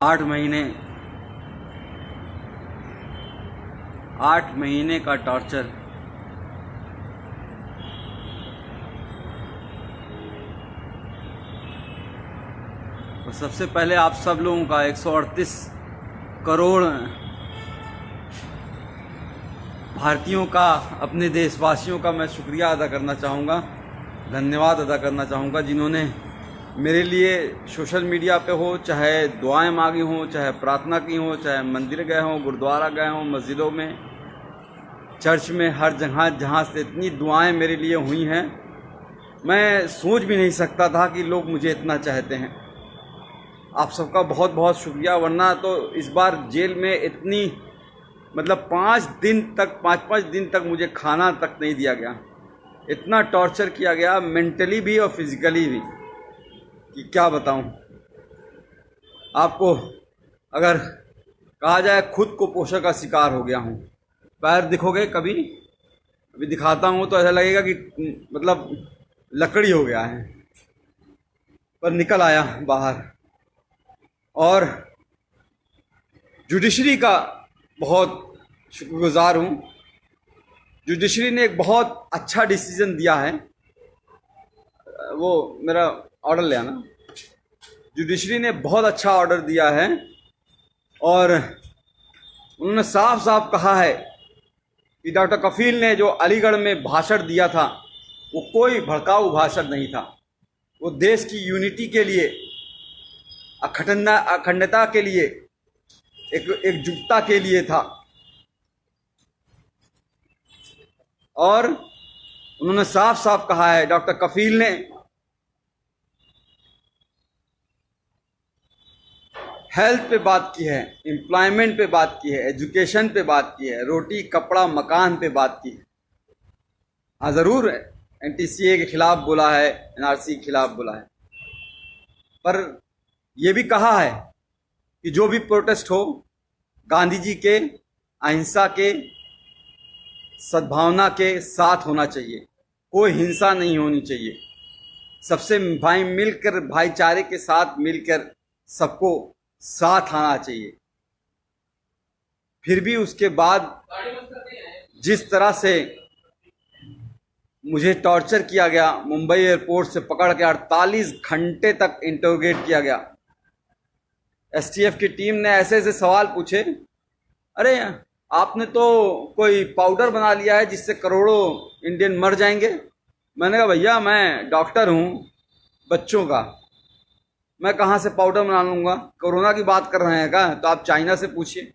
8 महीने 8 महीने का टॉर्चर। तो सबसे पहले आप सब लोगों का 138 करोड़ भारतीयों का, अपने देशवासियों का मैं शुक्रिया अदा करना चाहूँगा, धन्यवाद अदा करना चाहूँगा, जिन्होंने मेरे लिए सोशल मीडिया पे हो, चाहे दुआएं मांगी हों, चाहे प्रार्थना की हो, चाहे मंदिर गए हों, गुरुद्वारा गए हों, मस्जिदों में, चर्च में, हर जगह जहाँ से इतनी दुआएं मेरे लिए हुई हैं, मैं सोच भी नहीं सकता था कि लोग मुझे इतना चाहते हैं। आप सबका बहुत बहुत शुक्रिया। वरना तो इस बार जेल में इतनी, मतलब 5 दिन तक मुझे खाना तक नहीं दिया गया। इतना टॉर्चर किया गया, मेंटली भी और फिजिकली भी, कि क्या बताऊं आपको। अगर कहा जाए, खुद को पोषण का शिकार हो गया हूं। पैर दिखोगे कभी, अभी दिखाता हूं तो ऐसा लगेगा कि मतलब लकड़ी हो गया है, पर निकल आया बाहर। और जुडिशरी का बहुत शुक्रगुजार हूं। जुडिशरी ने एक बहुत अच्छा डिसीजन दिया है। वो मेरा ऑर्डर ले आना। जुडिशरी ने बहुत अच्छा ऑर्डर दिया है और उन्होंने साफ साफ कहा है कि डॉक्टर कफील ने जो अलीगढ़ में भाषण दिया था, वो कोई भड़काऊ भाषण नहीं था। वो देश की यूनिटी के लिए, अखंडता के लिए, एकजुटता के लिए था। और उन्होंने साफ साफ कहा है, डॉक्टर कफील ने, हेल्थ पे बात की है, एम्प्लॉयमेंट पे बात की है, एजुकेशन पे बात की है, रोटी कपड़ा मकान पे बात की है। हाँ, ज़रूर एनटीसीए के खिलाफ बोला है, एनआरसी के खिलाफ बोला है, पर यह भी कहा है कि जो भी प्रोटेस्ट हो, गांधी जी के अहिंसा के, सद्भावना के साथ होना चाहिए। कोई हिंसा नहीं होनी चाहिए। सबसे मिलकर, भाईचारे के साथ मिलकर सबको साथ आना चाहिए। फिर भी उसके बाद जिस तरह से मुझे टॉर्चर किया गया, मुंबई एयरपोर्ट से पकड़ के 48 घंटे तक इंटरोगेट किया गया। एसटीएफ की टीम ने ऐसे ऐसे सवाल पूछे, अरे आपने तो कोई पाउडर बना लिया है जिससे करोड़ों इंडियन मर जाएंगे। मैंने कहा, भैया मैं डॉक्टर हूँ बच्चों का, मैं कहाँ से पाउडर बना लूँगा। कोरोना की बात कर रहे हैं क्या? तो आप चाइना से पूछिए।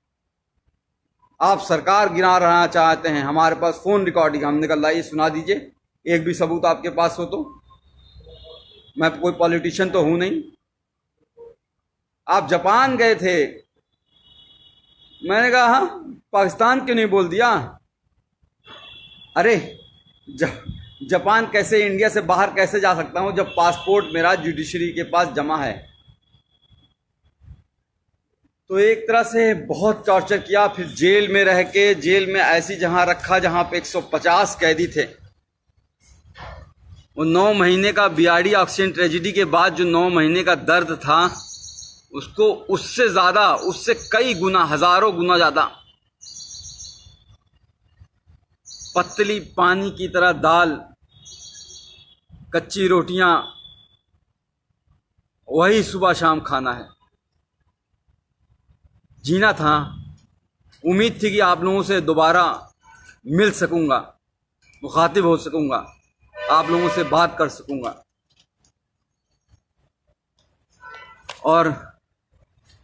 आप सरकार गिरा रहना चाहते हैं, हमारे पास फ़ोन रिकॉर्डिंग, हमने कहा लाइए सुना दीजिए, एक भी सबूत आपके पास हो तो। मैं कोई पॉलिटिशियन तो हूँ नहीं। आप जापान गए थे, मैंने कहा हाँ, पाकिस्तान क्यों नहीं बोल दिया? अरे जापान कैसे, इंडिया से बाहर कैसे जा सकता हूं जब पासपोर्ट मेरा जुडिशरी के पास जमा है। तो एक तरह से बहुत टॉर्चर किया। फिर जेल में रह के, जेल में ऐसी जहां रखा जहां पे 150 कैदी थे। वो 9 महीने का बीआरडी ऑक्सीजन ट्रेजिडी के बाद जो 9 महीने का दर्द था, उसको उससे ज्यादा, उससे कई गुना, हजारों गुना ज्यादा पतली पानी की तरह दाल, कच्ची रोटियां, वही सुबह शाम खाना है। जीना था। उम्मीद थी कि आप लोगों से दोबारा मिल सकूंगा, मुखातिब हो सकूंगा, आप लोगों से बात कर सकूंगा। और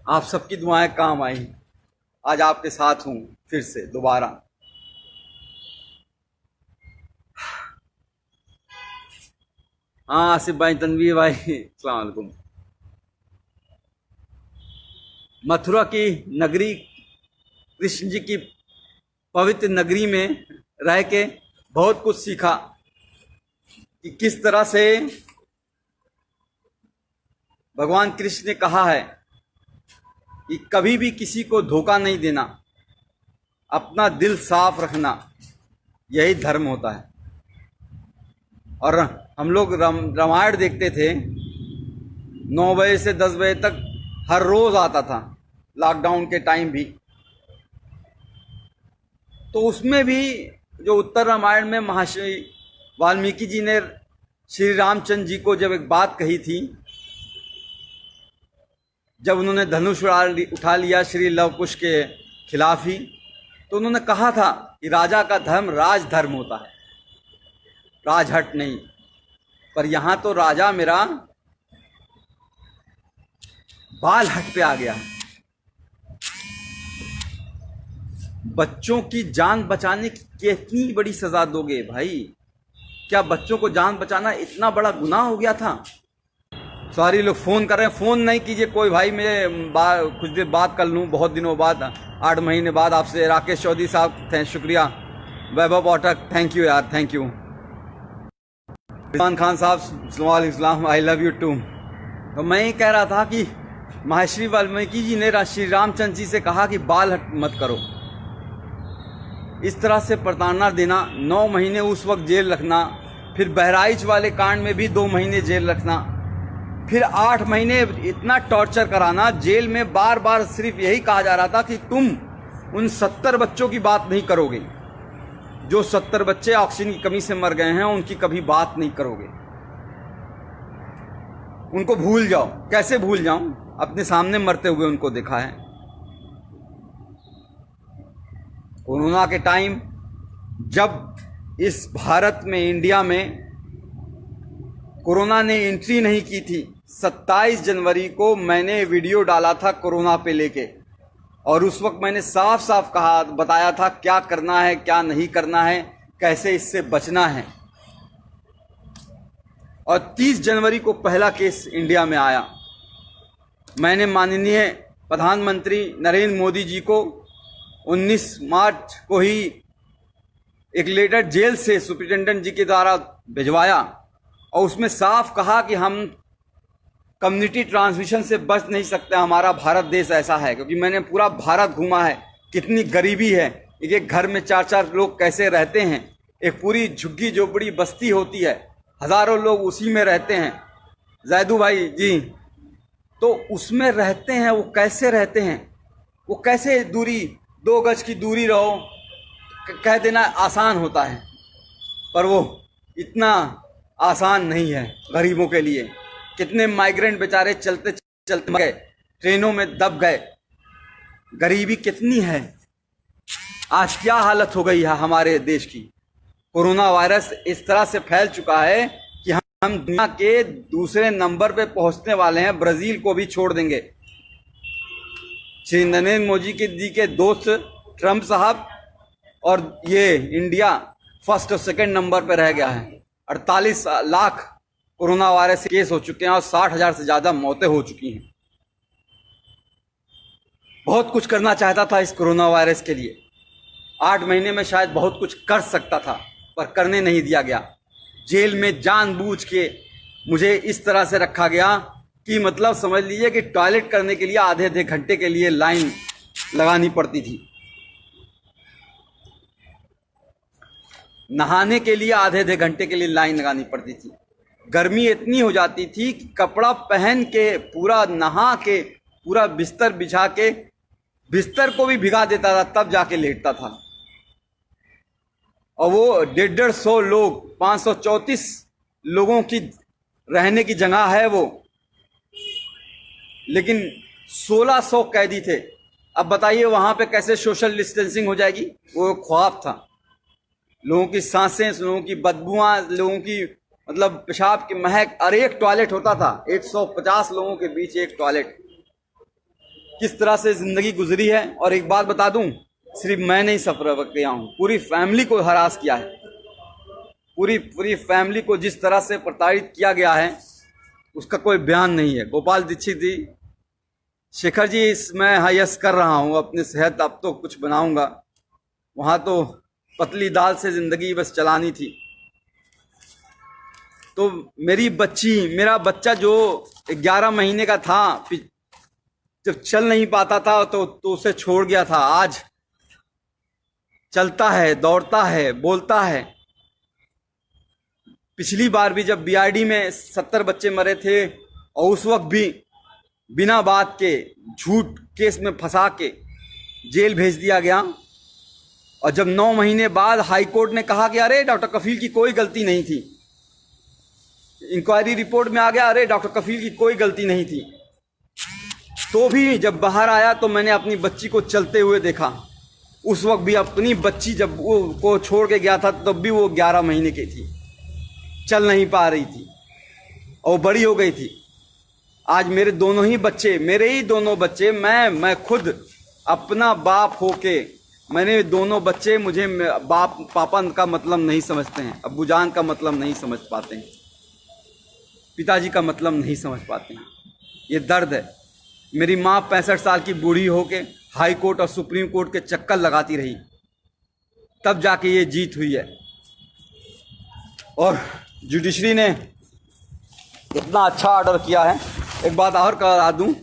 आप सबकी दुआएं काम आई। आज आपके साथ हूं फिर से दोबारा। हाँ, आसिफ भाई, तनवीर भाई, अस्सलाम वालेकुम। मथुरा की नगरी, कृष्ण जी की पवित्र नगरी में रह के बहुत कुछ सीखा कि किस तरह से भगवान कृष्ण ने कहा है कि कभी भी किसी को धोखा नहीं देना, अपना दिल साफ रखना, यही धर्म होता है। और हम लोग रामायण देखते थे, 9 बजे से 10 बजे तक हर रोज आता था। लॉकडाउन के टाइम भी। तो उसमें भी जो उत्तर रामायण में महर्षि वाल्मीकि जी ने श्री रामचंद्र जी को जब एक बात कही थी, जब उन्होंने धनुष उठा लिया श्री लव कुश के खिलाफ ही, तो उन्होंने कहा था कि राजा का धर्म राजधर्म होता है, राजहट नहीं। पर यहाँ तो राजा मेरा बाल हट पे आ गया। बच्चों की जान बचाने की कितनी बड़ी सजा दोगे भाई? क्या बच्चों को जान बचाना इतना बड़ा गुनाह हो गया था? सारे लोग फ़ोन कर रहे हैं, फ़ोन नहीं कीजिए कोई भाई, मैं कुछ देर बात कर लूँ, बहुत दिनों बाद, 8 महीने बाद आपसे। राकेश चौधरी साहब शुक्रिया, वैभव पाठक थैंक यू यार, थैंक यू। इरफान खान साहब वालेकुम, आई लव यू टू। तो मैं ये कह रहा था कि महर्षि वाल्मीकि जी ने श्री रामचंद्र जी से कहा कि बाल हट मत करो। इस तरह से प्रताड़ना देना, 9 महीने उस वक्त जेल रखना, फिर बहराइच वाले कांड में भी 2 महीने जेल रखना, फिर 8 महीने इतना टॉर्चर कराना जेल में। बार बार सिर्फ यही कहा जा रहा था कि तुम उन 70 बच्चों की बात नहीं करोगे, जो 70 बच्चे ऑक्सीजन की कमी से मर गए हैं, उनकी कभी बात नहीं करोगे, उनको भूल जाओ। कैसे भूल जाऊं? अपने सामने मरते हुए उनको देखा है। कोरोना के टाइम जब इस भारत में, इंडिया में कोरोना ने एंट्री नहीं की थी, 27 जनवरी को मैंने वीडियो डाला था कोरोना पे लेके, और उस वक्त मैंने साफ साफ कहा, बताया था क्या करना है, क्या नहीं करना है, कैसे इससे बचना है। और 30 जनवरी को पहला केस इंडिया में आया। मैंने माननीय प्रधानमंत्री नरेंद्र मोदी जी को 19 मार्च को ही एक लेटर जेल से सुप्रिंटेंडेंट जी के द्वारा भिजवाया, और उसमें साफ कहा कि हम कम्युनिटी ट्रांसमिशन से बच नहीं सकते, हमारा भारत देश ऐसा है। क्योंकि मैंने पूरा भारत घूमा है, कितनी गरीबी है, एक एक घर में 4-4 लोग कैसे रहते हैं, एक पूरी झुग्गी झोपड़ी बस्ती होती है, हजारों लोग उसी में रहते हैं। जैदू भाई जी, तो उसमें रहते हैं, वो कैसे रहते हैं, वो कैसे दूरी, 2 गज की दूरी रहो, कह देना आसान होता है, पर वो इतना आसान नहीं है गरीबों के लिए। कितने माइग्रेंट बेचारे चलते चलते गए, ट्रेनों में दब गए। गरीबी कितनी है, आज क्या हालत हो गई है हमारे देश की। कोरोना वायरस इस तरह से फैल चुका है कि हम दुनिया के दूसरे नंबर पे पहुंचने वाले हैं, ब्राजील को भी छोड़ देंगे। श्री नरेंद्र मोदी जी के दोस्त ट्रंप साहब, और ये इंडिया फर्स्ट और सेकंड नंबर पे रह गया है। 48 लाख कोरोना वायरस केस हो चुके हैं और 60,000 से ज्यादा मौतें हो चुकी हैं। बहुत कुछ करना चाहता था इस कोरोना वायरस के लिए, 8 महीने में शायद बहुत कुछ कर सकता था, पर करने नहीं दिया गया। जेल में जानबूझ के मुझे इस तरह से रखा गया कि मतलब समझ लीजिए कि टॉयलेट करने के लिए आधे घंटे के लिए लाइन लगानी पड़ती थी, नहाने के लिए आधे घंटे के लिए लाइन लगानी पड़ती थी। गर्मी इतनी हो जाती थी कि कपड़ा पहन के, पूरा नहा के, पूरा बिस्तर बिछा के, बिस्तर को भी भिगा देता था, तब जाके लेटता था। और वो 150 लोग, 534 लोगों की रहने की जगह है वो, लेकिन 1600 कैदी थे। अब बताइए वहां पे कैसे सोशल डिस्टेंसिंग हो जाएगी? वो ख्वाब था। लोगों की सांसें, लोगों की बदबुआं, लोगों की मतलब पेशाब की महक, और एक टॉयलेट होता था, 150 लोगों के बीच एक टॉयलेट। किस तरह से जिंदगी गुजरी है। और एक बात बता दूं, सिर्फ मैं नहीं सफर किया हूं, पूरी फैमिली को हरास किया है। पूरी फैमिली को जिस तरह से प्रताड़ित किया गया है उसका कोई बयान नहीं है। गोपाल दीक्षित जी, शेखर जी, मैं हायस कर रहा हूं अपनी सेहत, अब तो कुछ बनाऊंगा। वहां तो पतली दाल से जिंदगी बस चलानी थी। तो मेरा बच्चा जो 11 महीने का था, जब चल नहीं पाता था तो उसे छोड़ गया था, आज चलता है, दौड़ता है, बोलता है। पिछली बार भी जब बीआरडी में 70 बच्चे मरे थे, और उस वक्त भी बिना बात के झूठ केस में फंसा के जेल भेज दिया गया। और जब 9 महीने बाद हाई कोर्ट ने कहा कि अरे डॉक्टर कफील की कोई गलती नहीं थी, इंक्वायरी रिपोर्ट में आ गया अरे डॉक्टर कफील की कोई गलती नहीं थी, तो भी जब बाहर आया तो मैंने अपनी बच्ची को चलते हुए देखा। उस वक्त भी अपनी बच्ची जब वो को छोड़ के गया था तब भी वो 11 महीने की थी, चल नहीं पा रही थी और बड़ी हो गई थी। आज मेरे दोनों ही बच्चे, मेरे ही दोनों बच्चे, मैं खुद अपना बाप होके मैंने दोनों बच्चे, मुझे बाप पापा का मतलब नहीं समझते हैं, अब्बूजान का मतलब नहीं समझ पाते हैं, पिताजी का मतलब नहीं समझ पाते हैं। ये दर्द है। मेरी माँ 65 साल की बूढ़ी होके हाई कोर्ट और सुप्रीम कोर्ट के चक्कर लगाती रही, तब जाके ये जीत हुई है। और जुडिशरी ने इतना अच्छा ऑर्डर किया है। एक बात और करा दूं,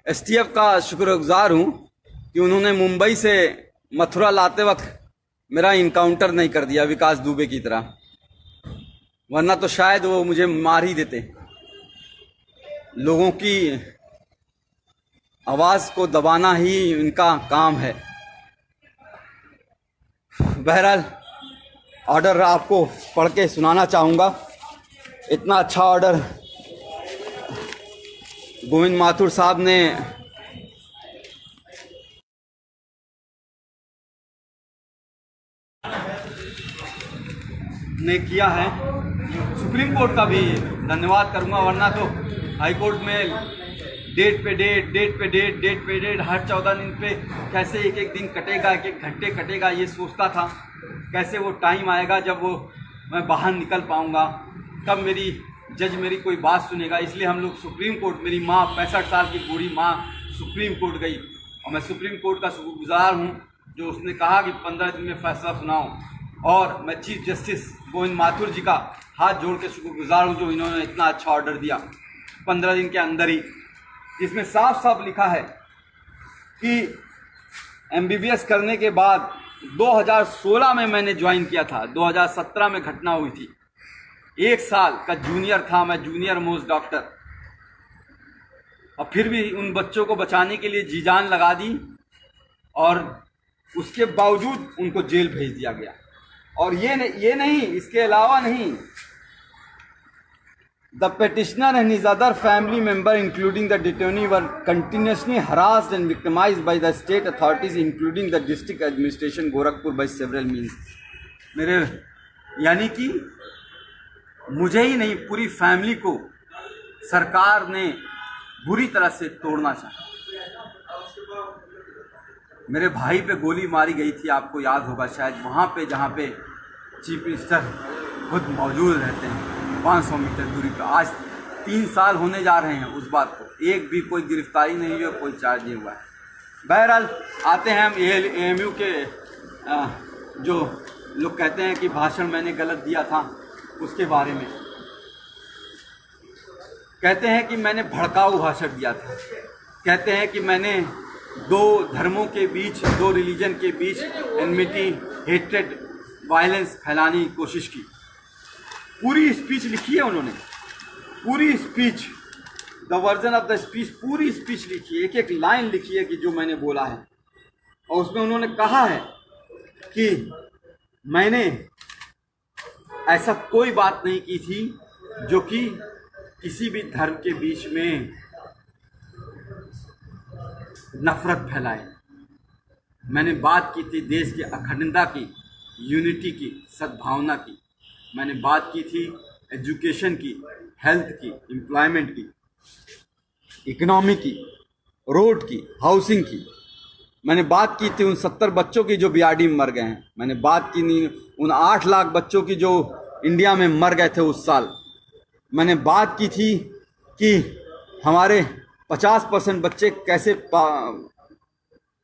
एसटीएफ का शुक्रगुजार हूं कि उन्होंने मुंबई से मथुरा लाते वक्त मेरा इनकाउंटर नहीं कर दिया विकास दुबे की तरह, वरना तो शायद वो मुझे मार ही देते। लोगों की आवाज़ को दबाना ही इनका काम है। बहरहाल ऑर्डर आपको पढ़ के सुनाना चाहूँगा। इतना अच्छा ऑर्डर गोविंद माथुर साहब ने किया है। सुप्रीम कोर्ट का भी धन्यवाद करूंगा, वरना तो हाई कोर्ट में डेट पे डेट हर 14 दिन पे कैसे एक एक दिन कटेगा, एक एक घंटे कटेगा, ये सोचता था कैसे वो टाइम आएगा जब वो मैं बाहर निकल पाऊंगा, कब मेरी जज मेरी कोई बात सुनेगा। इसलिए हम लोग सुप्रीम कोर्ट, मेरी माँ 65 साल की बूढ़ी माँ सुप्रीम कोर्ट गई और मैं सुप्रीम कोर्ट का शुक्रगुजार हूँ जो उसने कहा कि 15 दिन में फैसला सुनाओ। और मैं चीफ जस्टिस गोविंद माथुर जी का हाथ जोड़ के शुक्रगुजार हूँ जो इन्होंने इतना अच्छा ऑर्डर दिया 15 दिन के अंदर ही, जिसमें साफ साफ लिखा है कि MBBS करने के बाद 2016 में मैंने ज्वाइन किया था, 2017 में घटना हुई थी, 1 साल का जूनियर था मैं, जूनियर मोस्ट डॉक्टर, और फिर भी उन बच्चों को बचाने के लिए जी जान लगा दी और उसके बावजूद उनको जेल भेज दिया गया। और ये नहीं, इसके अलावा नहीं, the petitioner and his other family member including the detainee were continuously harassed and victimized by the state authorities including the district administration Gorakhpur by several means। मेरे यानी कि मुझे ही नहीं, पूरी फैमिली को सरकार ने बुरी तरह से तोड़ना चाहा। मेरे भाई पे गोली मारी गई थी, आपको याद होगा शायद, वहाँ पे जहाँ पे चीफ मिनिस्टर खुद मौजूद रहते हैं 500 मीटर दूरी पर। आज 3 साल होने जा रहे हैं उस बात को, एक भी कोई गिरफ्तारी नहीं हुई, कोई चार्ज नहीं हुआ है। बहरहाल आते हैं हम AMU के जो लोग कहते हैं कि भाषण मैंने गलत दिया था उसके बारे में। कहते हैं कि मैंने भड़काऊ भाषण दिया था, कहते हैं कि मैंने 2 धर्मों के बीच, 2 रिलीजन के बीच एनमिटी, हेट्रेड, वायलेंस फैलाने की कोशिश की। पूरी स्पीच लिखी है उन्होंने, पूरी speech, the version of the speech, पूरी स्पीच लिखी है, एक एक लाइन लिखी है कि जो मैंने बोला है। और उसमें उन्होंने कहा है कि मैंने ऐसा कोई बात नहीं की थी जो कि किसी भी धर्म के बीच में नफरत फैलाए। मैंने बात की थी देश की अखंडता की, यूनिटी की, सद्भावना की। मैंने बात की थी एजुकेशन की, हेल्थ की, एम्प्लॉयमेंट की, इकोनॉमी की, रोड की, हाउसिंग की। मैंने बात की थी उन 70 बच्चों की जो BRD में मर गए हैं। मैंने बात की नहीं उन 8 लाख बच्चों की जो इंडिया में मर गए थे उस साल। मैंने बात की थी कि हमारे 50% बच्चे कैसे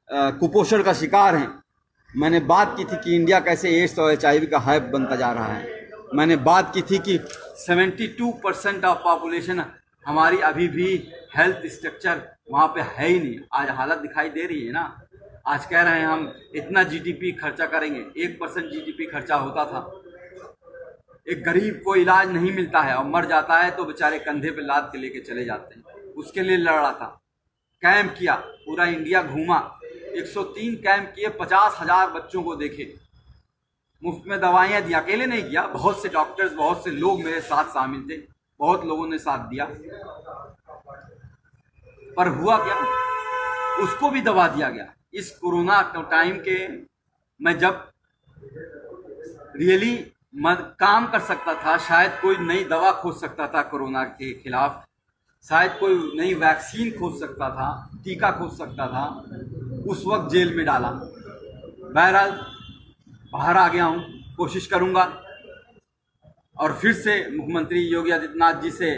कुपोषण का शिकार हैं। मैंने बात की थी कि इंडिया कैसे एड्स और HIV का हब बनता जा रहा है। मैंने बात की थी कि 72% ऑफ पॉपुलेशन हमारी अभी भी हेल्थ स्ट्रक्चर वहाँ पे है ही नहीं। आज हालत दिखाई दे रही है ना, आज कह रहे हैं हम इतना GDP खर्चा करेंगे, 1% GDP खर्चा होता था। एक गरीब को इलाज नहीं मिलता है और मर जाता है तो बेचारे कंधे पे लाद के लेके चले जाते हैं। उसके लिए लड़ रहा था। कैंप किया, पूरा इंडिया घूमा, 103 कैंप किए, 50,000 बच्चों को देखे, मुफ्त में दवाइयाँ दी। अकेले नहीं किया, बहुत से डॉक्टर्स, बहुत से लोग मेरे साथ शामिल थे, बहुत लोगों ने साथ दिया। पर हुआ क्या, उसको भी दबा दिया गया। इस कोरोना टाइम के मैं जब रियली काम कर सकता था, शायद कोई नई दवा खोज सकता था कोरोना के खिलाफ, शायद कोई नई वैक्सीन खोज सकता था, टीका खोज सकता था, उस वक्त जेल में डाला। बहरहाल बाहर आ गया हूँ, कोशिश करूँगा और फिर से मुख्यमंत्री योगी आदित्यनाथ जी से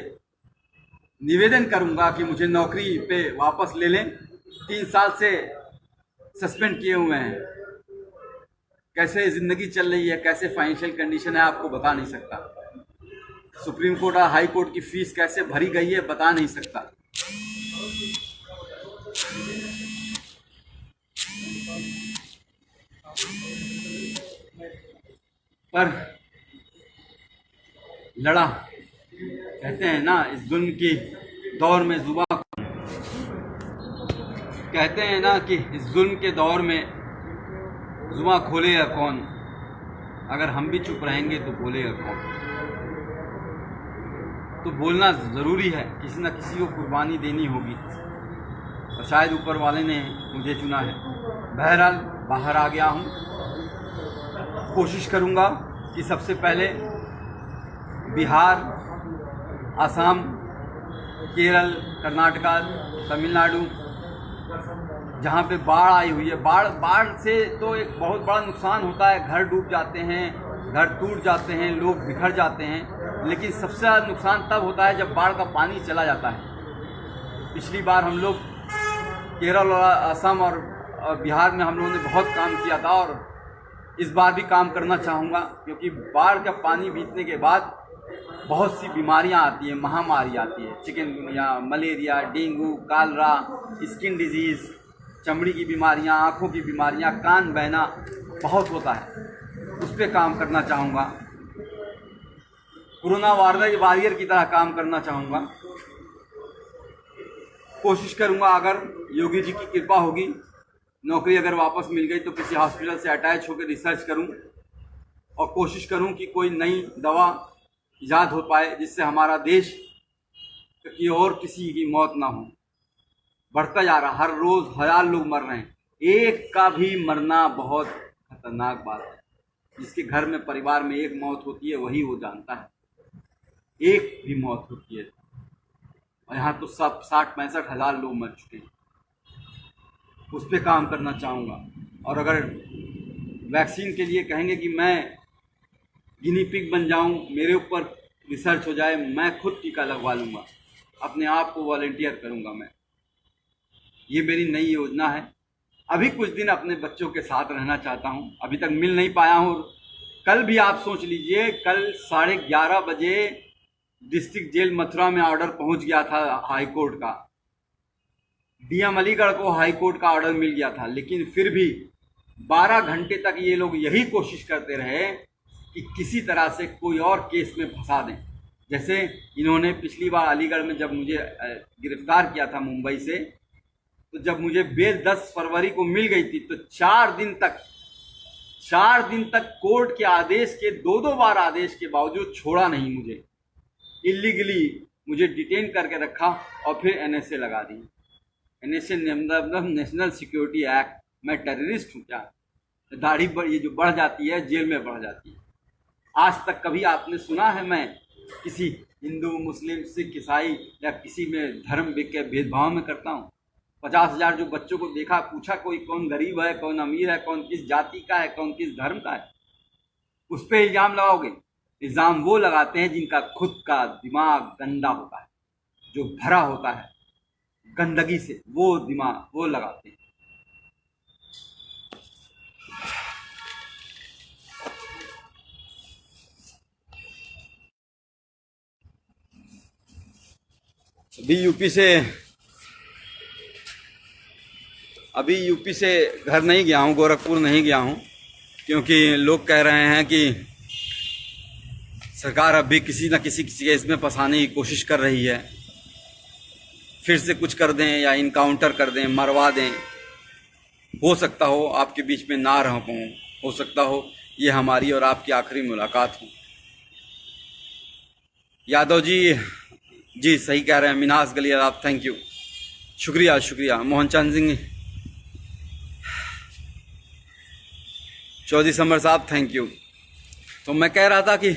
निवेदन करूँगा कि मुझे नौकरी पे वापस ले लें। 3 साल से सस्पेंड किए हुए हैं। कैसे ज़िंदगी चल रही है, कैसे फाइनेंशियल कंडीशन है, आपको बता नहीं सकता। सुप्रीम कोर्ट और हाई कोर्ट की फीस कैसे भरी गई है, बता नहीं सकता। पर लड़ा, कहते हैं ना, इस जुल्म की दौर में जुबान, कहते हैं ना कि इस जुल्म के दौर में जुबान खोलेगा कौन, अगर हम भी चुप रहेंगे तो बोलेगा कौन। तो बोलना ज़रूरी है, किसी न किसी को कुर्बानी देनी होगी और शायद ऊपर वाले ने मुझे चुना है। बहरहाल बाहर आ गया हूँ, कोशिश करूँगा कि सबसे पहले बिहार, असम, केरल, कर्नाटका, तमिलनाडु, जहाँ पे बाढ़ आई हुई है, बाढ़ से तो एक बहुत बड़ा नुकसान होता है, घर डूब जाते हैं, घर टूट जाते हैं, लोग बिखर जाते हैं। लेकिन सबसे ज़्यादा नुकसान तब होता है जब बाढ़ का पानी चला जाता है। पिछली बार हम लोग केरल और असम और बिहार में हम लोगों ने बहुत काम किया था और इस बार भी काम करना चाहूँगा, क्योंकि बाढ़ का पानी बीतने के बाद बहुत सी बीमारियां आती हैं, महामारी आती है, chikungunya, malaria, dengue, Kalra, skin disease, चमड़ी की बीमारियां, आँखों की बीमारियां, कान बहना बहुत होता है। उस पर काम करना चाहूँगा, कोरोना वॉरियर की तरह काम करना चाहूँगा। कोशिश करूँगा, अगर योगी जी की कृपा होगी, नौकरी अगर वापस मिल गई तो किसी हॉस्पिटल से अटैच होकर रिसर्च करूँ और कोशिश करूँ कि कोई नई दवा ईजाद हो पाए जिससे हमारा देश की और किसी की मौत ना हो। बढ़ता जा रहा, हर रोज़ 1000 लोग मर रहे हैं, एक का भी मरना बहुत खतरनाक बात है। जिसके घर में, परिवार में एक मौत होती है वही वो जानता है, एक भी मौत होती है। और यहाँ तो सब 60-65 हज़ार लोग मर चुके हैं। उस पर काम करना चाहूँगा। और अगर वैक्सीन के लिए कहेंगे कि मैं गिनी पिग बन जाऊं, मेरे ऊपर रिसर्च हो जाए, मैं खुद टीका लगवा लूँगा, अपने आप को वॉलंटियर करूँगा मैं। ये मेरी नई योजना है। अभी कुछ दिन अपने बच्चों के साथ रहना चाहता हूँ, अभी तक मिल नहीं पाया हूँ। कल भी आप सोच लीजिए, कल 11:30 बजे डिस्ट्रिक्ट जेल मथुरा में ऑर्डर पहुँच गया था हाई कोर्ट का। डीएम अलीगढ़ को हाई कोर्ट का ऑर्डर मिल गया था, लेकिन फिर भी 12 घंटे तक ये लोग यही कोशिश करते रहे कि किसी तरह से कोई और केस में फंसा दें। जैसे इन्होंने पिछली बार अलीगढ़ में जब मुझे गिरफ्तार किया था मुंबई से, तो जब मुझे बेल 10 फरवरी को मिल गई थी तो 4 दिन तक कोर्ट के आदेश के 2-2 बार आदेश के बावजूद छोड़ा नहीं मुझे, इलीगली मुझे डिटेन करके रखा और फिर एनएसए लगा दी। एनएसए मतलब नेशनल सिक्योरिटी एक्ट। मैं टेररिस्ट हूँ क्या? दाढ़ी ये जो बढ़ जाती है, जेल में बढ़ जाती है। आज तक कभी आपने सुना है मैं किसी हिंदू, मुस्लिम, सिख, ईसाई या किसी में धर्म के भेदभाव में करता हूँ? 50,000 जो बच्चों को देखा, पूछा कोई कौन गरीब है, कौन अमीर है, कौन किस जाति का है, कौन किस धर्म का है? उस पर इल्ज़ाम लगाओगे? इल्ज़ाम वो लगाते हैं जिनका खुद का दिमाग गंदा होता है, जो भरा होता है गंदगी से, वो दिमाग वो लगाते हैं। अभी यूपी से घर नहीं गया हूँ, गोरखपुर नहीं गया हूँ, क्योंकि लोग कह रहे हैं कि सरकार अब भी किसी न किसी केस में फंसाने की कोशिश कर रही है। फिर से कुछ कर दें या इनकाउंटर कर दें, मरवा दें। हो सकता हो आपके बीच में ना रह पाऊँ, हो सकता हो ये हमारी और आपकी आखिरी मुलाकात हो। यादव जी सही कह रहे हैं। मिनास गलियार आप, थैंक यू, शुक्रिया शुक्रिया। मोहन चंद सिंह चौधरी समर साहब, थैंक यू। तो मैं कह रहा था कि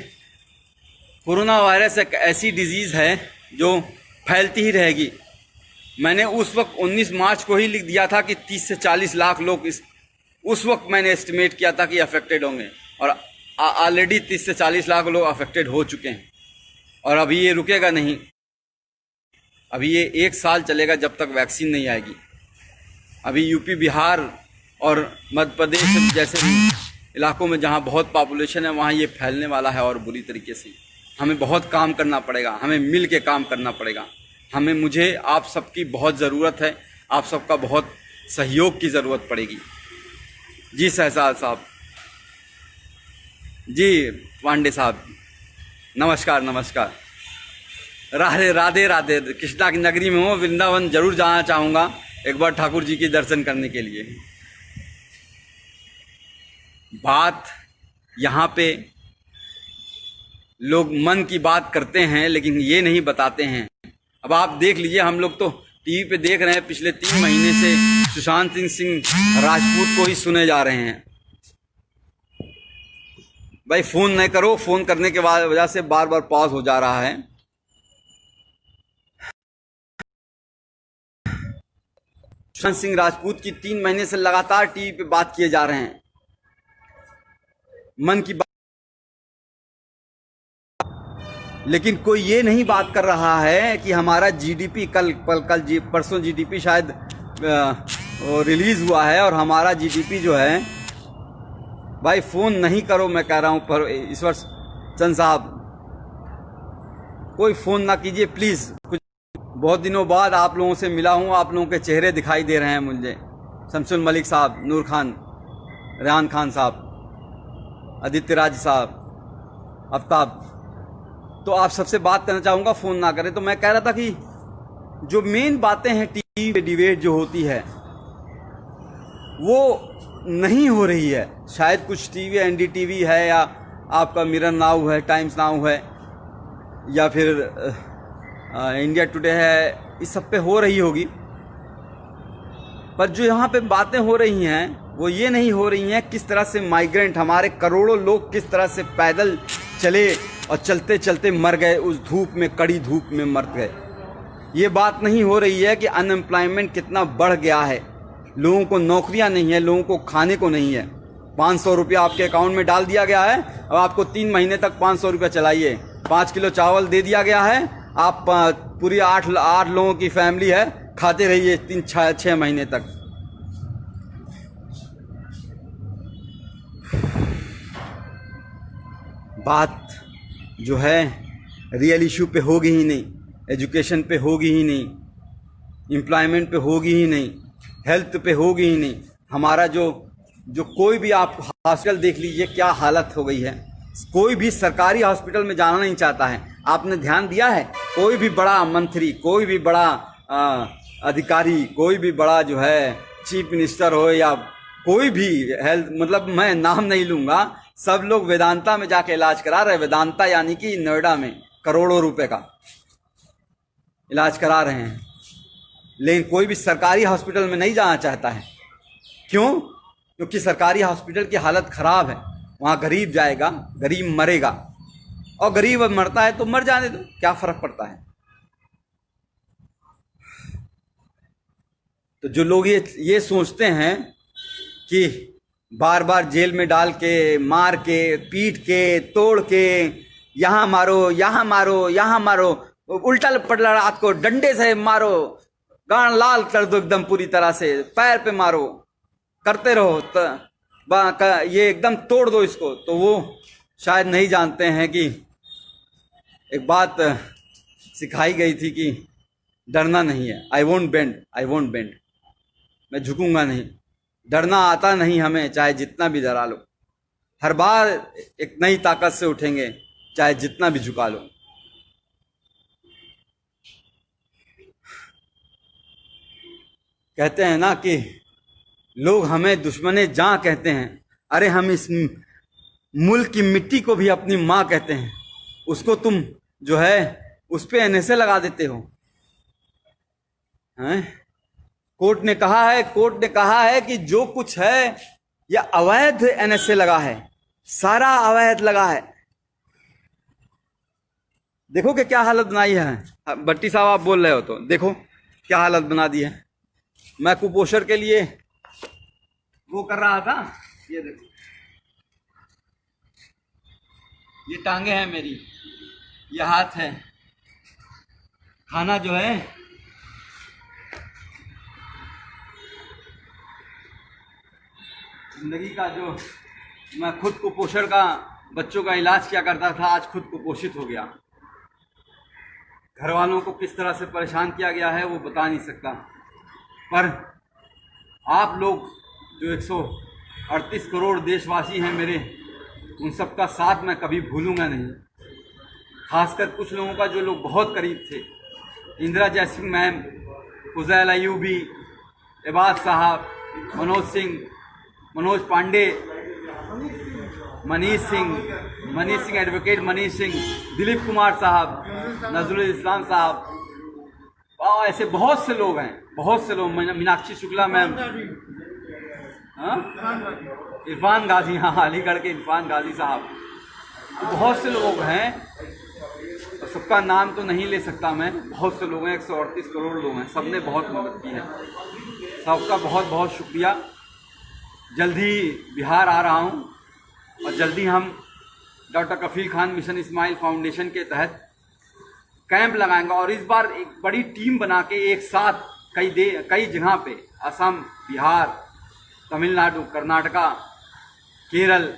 कोरोना वायरस एक ऐसी डिजीज़ है जो फैलती ही रहेगी। मैंने उस वक्त 19 मार्च को ही लिख दिया था कि 30 से 40 लाख लोग उस वक्त मैंने एस्टिमेट किया था कि अफेक्टेड होंगे, और ऑलरेडी 30 से 40 लाख लोग अफेक्टेड हो चुके हैं। और अभी ये रुकेगा नहीं, अभी ये 1 साल चलेगा जब तक वैक्सीन नहीं आएगी। अभी यूपी, बिहार और मध्य प्रदेश जैसे इलाकों में जहाँ बहुत पॉपुलेशन है वहाँ ये फैलने वाला है, और बुरी तरीके से। हमें बहुत काम करना पड़ेगा, हमें मिल के काम करना पड़ेगा। मुझे आप सबकी बहुत ज़रूरत है, आप सबका बहुत सहयोग की ज़रूरत पड़ेगी। जी सहसाल साहब, जी पांडे साहब, नमस्कार नमस्कार। राधे राधे राधे। कृष्णा की नगरी में हूँ, वृंदावन जरूर जाना चाहूँगा एक बार ठाकुर जी के दर्शन करने के लिए। बात यहाँ पे लोग मन की बात करते हैं लेकिन ये नहीं बताते हैं। अब आप देख लीजिए, हम लोग तो टीवी पे देख रहे हैं, पिछले 3 महीने से सुशांत सिंह राजपूत को ही सुने जा रहे हैं। भाई फ़ोन नहीं करो, फ़ोन करने के बाद वजह से बार बार पॉज हो जा रहा है। सुशांत सिंह राजपूत की 3 महीने से लगातार टीवी पे बात किए जा रहे हैं, मन की बात, लेकिन कोई ये नहीं बात कर रहा है कि हमारा जीडीपी परसों जीडीपी शायद रिलीज हुआ है, और हमारा जीडीपी जो है, भाई फ़ोन नहीं करो, मैं कह रहा हूँ। पर ईश्वर चंद साहब, कोई फ़ोन ना कीजिए प्लीज़। कुछ बहुत दिनों बाद आप लोगों से मिला हूँ, आप लोगों के चेहरे दिखाई दे रहे हैं मुझे। शमसुल मलिक साहब, नूर खान, रेहान खान साहब, आदित्य राज साहब, आफ्ताब, तो आप सबसे बात करना चाहूँगा, फ़ोन ना करें। तो मैं कह रहा था कि जो मेन बातें हैं टीवी पे डिबेट जो होती है वो नहीं हो रही है। शायद कुछ टीवी, एनडीटीवी है, या आपका मिरर नाउ है, टाइम्स नाउ है, या फिर इंडिया टुडे है, इस सब पे हो रही होगी। पर जो यहाँ पे बातें हो रही हैं वो ये नहीं हो रही हैं किस तरह से माइग्रेंट, हमारे करोड़ों लोग किस तरह से पैदल चले और चलते चलते मर गए, उस धूप में, कड़ी धूप में मर गए। ये बात नहीं हो रही है कि अनएम्प्लॉयमेंट कितना बढ़ गया है, लोगों को नौकरियां नहीं है, लोगों को खाने को नहीं है। 500 रुपया आपके अकाउंट में डाल दिया गया है, अब आपको 3 महीने तक 500 रुपया चलाइए। 5 किलो चावल दे दिया गया है, आप पूरी 8 लोगों की फैमिली है, खाते रहिए 3-6 महीने तक। बात जो है रियल इशू पे होगी ही नहीं, एजुकेशन पे होगी ही नहीं, एम्प्लॉयमेंट पे होगी ही नहीं, हेल्थ पे होगी ही नहीं। हमारा जो कोई भी आप हॉस्पिटल देख लीजिए क्या हालत हो गई है। कोई भी सरकारी हॉस्पिटल में जाना नहीं चाहता है। आपने ध्यान दिया है, कोई भी बड़ा मंत्री, कोई भी बड़ा अधिकारी, कोई भी बड़ा जो है चीफ मिनिस्टर हो, या कोई भी हेल्थ, मतलब मैं नाम नहीं लूँगा, सब लोग वेदांता में जाके इलाज करा रहे हैं। वेदांता यानी कि नोएडा में करोड़ों रुपए का इलाज करा रहे हैं, लेकिन कोई भी सरकारी हॉस्पिटल में नहीं जाना चाहता है। क्यों? क्योंकि सरकारी हॉस्पिटल की हालत खराब है। वहाँ गरीब जाएगा, गरीब मरेगा, और गरीब मरता है तो मर जाने दो, क्या फर्क पड़ता है। तो जो लोग ये सोचते हैं कि बार बार जेल में डाल के, मार के, पीट के, तोड़ के, यहाँ मारो, यहाँ मारो, यहाँ मारो, उल्टा पलटा रात को डंडे से मारो, गान लाल कर दो एकदम पूरी तरह से, पैर पे मारो, करते रहो, ये एकदम तोड़ दो इसको, तो वो शायद नहीं जानते हैं कि एक बात सिखाई गई थी कि डरना नहीं है। आई वोंट बेंड, मैं झुकूंगा नहीं। डरना आता नहीं हमें, चाहे जितना भी डरा लो। हर बार एक नई ताकत से उठेंगे, चाहे जितना भी झुका लो। कहते हैं ना कि लोग हमें दुश्मने जान कहते हैं, अरे हम इस मुल्क की मिट्टी को भी अपनी माँ कहते हैं, उसको तुम जो है उस पे एनएसए लगा देते हो हैं? कोर्ट ने कहा है कि जो कुछ है यह अवैध एनएसए लगा है, सारा अवैध लगा है। देखो कि क्या हालत बनाई है। भट्टी साहब आप बोल रहे हो तो देखो क्या हालत बना दी है। मैं कुपोषण के लिए वो कर रहा था, ये देखो ये टांगे हैं मेरी, ये हाथ है, खाना जो है जिंदगी का जो मैं खुद कुपोषण का बच्चों का इलाज किया करता था, आज खुद कुपोषित हो गया। घर वालों को किस तरह से परेशान किया गया है वो बता नहीं सकता, पर आप लोग जो 138 करोड़ देशवासी हैं मेरे, उन सब का साथ मैं कभी भूलूंगा नहीं। खासकर कुछ लोगों का जो लोग बहुत करीब थे, इंदिरा जयसिंह मैम, फुज़ैल अयूबी, इबाद साहब, मनोज पांडे, मनीष सिंह एडवोकेट मनीष सिंह, दिलीप कुमार साहब, नजरुल इस्लाम साहब, ऐसे बहुत से लोग हैं, बहुत से लोग, मीनाक्षी शुक्ला मैम, इरफान गाजी, हाँ अलीगढ़ के इरफान गाजी साहब, तो बहुत से लोग हैं, सबका नाम तो नहीं ले सकता मैं, बहुत से लोग हैं, 138 करोड़ लोग हैं, सबने बहुत मदद की है, सबका बहुत बहुत शुक्रिया। जल्दी बिहार आ रहा हूँ और जल्दी हम डॉक्टर कफील खान मिशन इस्माइल फाउंडेशन के तहत कैंप लगाएंगे और इस बार एक बड़ी टीम बना के एक साथ कई जगह पे, असम, बिहार, तमिलनाडु, कर्नाटका, केरल,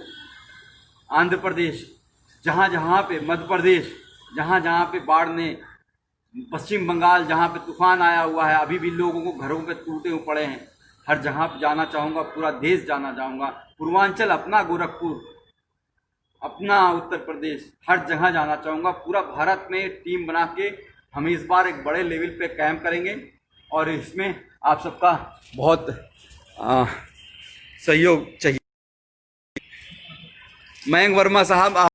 आंध्र प्रदेश, जहाँ जहाँ पे, मध्य प्रदेश, जहाँ जहाँ पे बाढ़ ने, पश्चिम बंगाल जहाँ पे तूफान आया हुआ है, अभी भी लोगों को घरों पे टूटे हुए पड़े हैं, हर जगह पे जाना चाहूँगा, पूरा देश जाना चाहूँगा, पूर्वांचल अपना, गोरखपुर अपना, उत्तर प्रदेश, हर जगह जाना चाहूँगा। पूरा भारत में टीम बना के हम इस बार एक बड़े लेवल पे कैंप करेंगे और इसमें आप सबका बहुत सहयोग चाहिए। मयंक वर्मा साहब